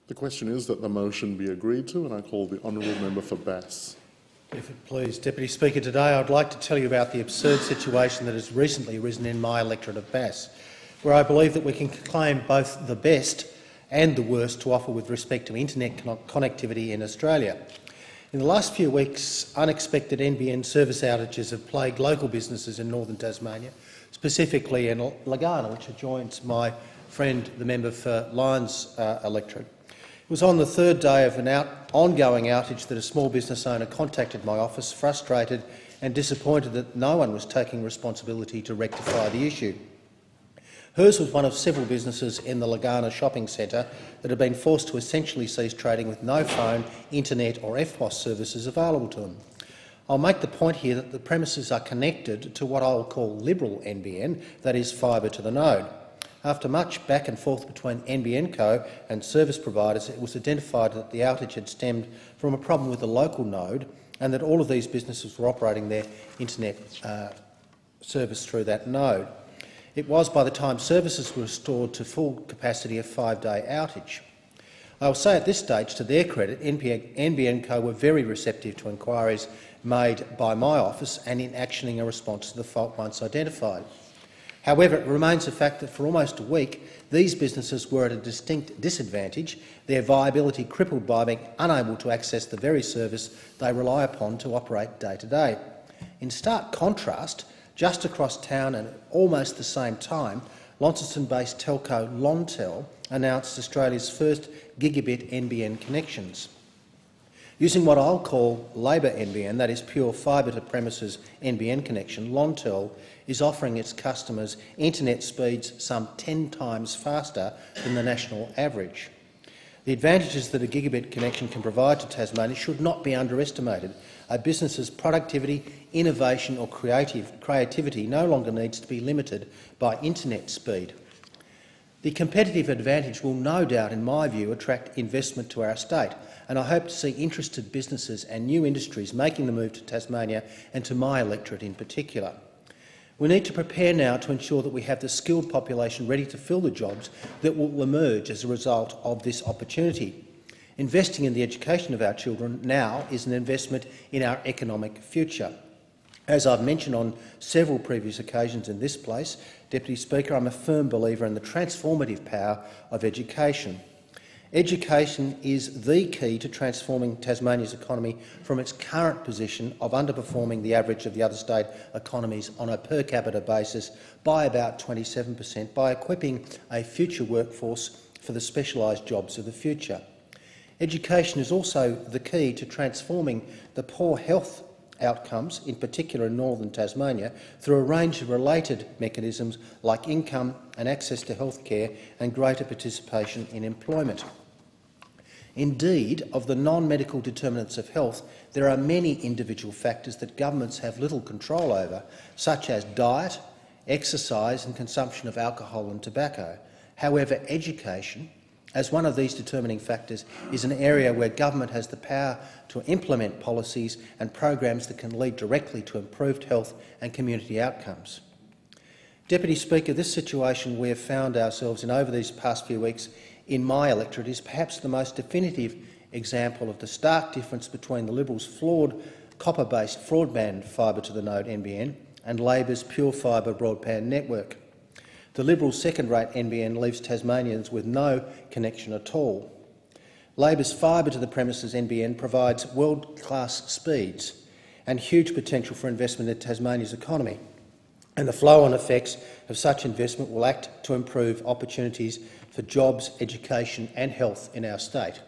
The question is that the motion be agreed to, and I call the honourable member for Bass. If it please, Deputy Speaker, today I'd like to tell you about the absurd situation that has recently arisen in my electorate of Bass, where I believe that we can claim both the best and the worst to offer with respect to internet connectivity in Australia. In the last few weeks, unexpected NBN service outages have plagued local businesses in northern Tasmania, specifically in Lagana, which adjoins my friend, the member for Lyons electorate. It was on the third day of an ongoing outage that a small business owner contacted my office, frustrated and disappointed that no one was taking responsibility to rectify the issue. Hers was one of several businesses in the Lagana shopping centre that had been forced to essentially cease trading with no phone, internet or FPOS services available to them. I'll make the point here that the premises are connected to what I'll call liberal NBN, that is fibre to the node. After much back and forth between NBN Co and service providers, it was identified that the outage had stemmed from a problem with the local node and that all of these businesses were operating their internet service through that node. It was, by the time services were restored to full capacity, a 5-day outage. I will say at this stage, to their credit, NBN Co were very receptive to inquiries made by my office and in actioning a response to the fault once identified. However, it remains a fact that for almost a week these businesses were at a distinct disadvantage, their viability crippled by being unable to access the very service they rely upon to operate day to day. In stark contrast, just across town and at almost the same time, Launceston-based telco Longtel announced Australia's first gigabit NBN connections. Using what I'll call Labor NBN, that is pure fibre-to-premises NBN connection, Longtel is offering its customers internet speeds some 10 times faster than the national average. The advantages that a gigabit connection can provide to Tasmania should not be underestimated. A business's productivity, innovation or creativity no longer needs to be limited by internet speed. The competitive advantage will no doubt, in my view, attract investment to our state, and I hope to see interested businesses and new industries making the move to Tasmania and to my electorate in particular. We need to prepare now to ensure that we have the skilled population ready to fill the jobs that will emerge as a result of this opportunity. Investing in the education of our children now is an investment in our economic future. As I've mentioned on several previous occasions in this place, Deputy Speaker, I'm a firm believer in the transformative power of education. Education is the key to transforming Tasmania's economy from its current position of underperforming the average of the other state economies on a per capita basis by about 27% by equipping a future workforce for the specialised jobs of the future. Education is also the key to transforming the poor health outcomes, in particular in northern Tasmania, through a range of related mechanisms like income and access to health care and greater participation in employment. Indeed, of the non-medical determinants of health, there are many individual factors that governments have little control over, such as diet, exercise and consumption of alcohol and tobacco. However, education, as one of these determining factors, is an area where government has the power to implement policies and programs that can lead directly to improved health and community outcomes. Deputy Speaker, this situation we have found ourselves in over these past few weeks in my electorate is perhaps the most definitive example of the stark difference between the Liberals' flawed copper-based broadband fibre-to-the-node NBN and Labor's pure fibre broadband network. The Liberals' second-rate NBN leaves Tasmanians with no connection at all. Labor's fibre-to-the-premises NBN provides world-class speeds and huge potential for investment in Tasmania's economy, and the flow-on effects of such investment will act to improve opportunities for jobs, education and health in our state.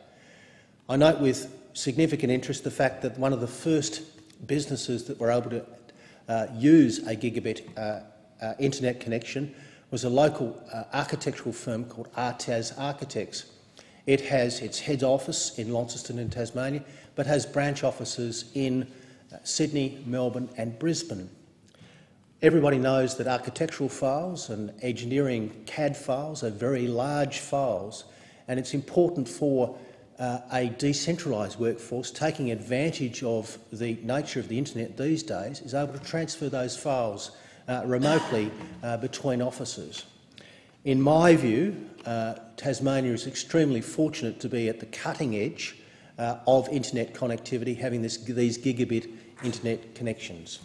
I note with significant interest the fact that one of the first businesses that were able to use a gigabit internet connection was a local architectural firm called Artaz Architects. It has its head office in Launceston in Tasmania, but has branch offices in Sydney, Melbourne and Brisbane. Everybody knows that architectural files and engineering CAD files are very large files, and it's important for a decentralised workforce taking advantage of the nature of the internet these days is able to transfer those files remotely between offices. In my view, Tasmania is extremely fortunate to be at the cutting edge of internet connectivity, having these gigabit internet connections.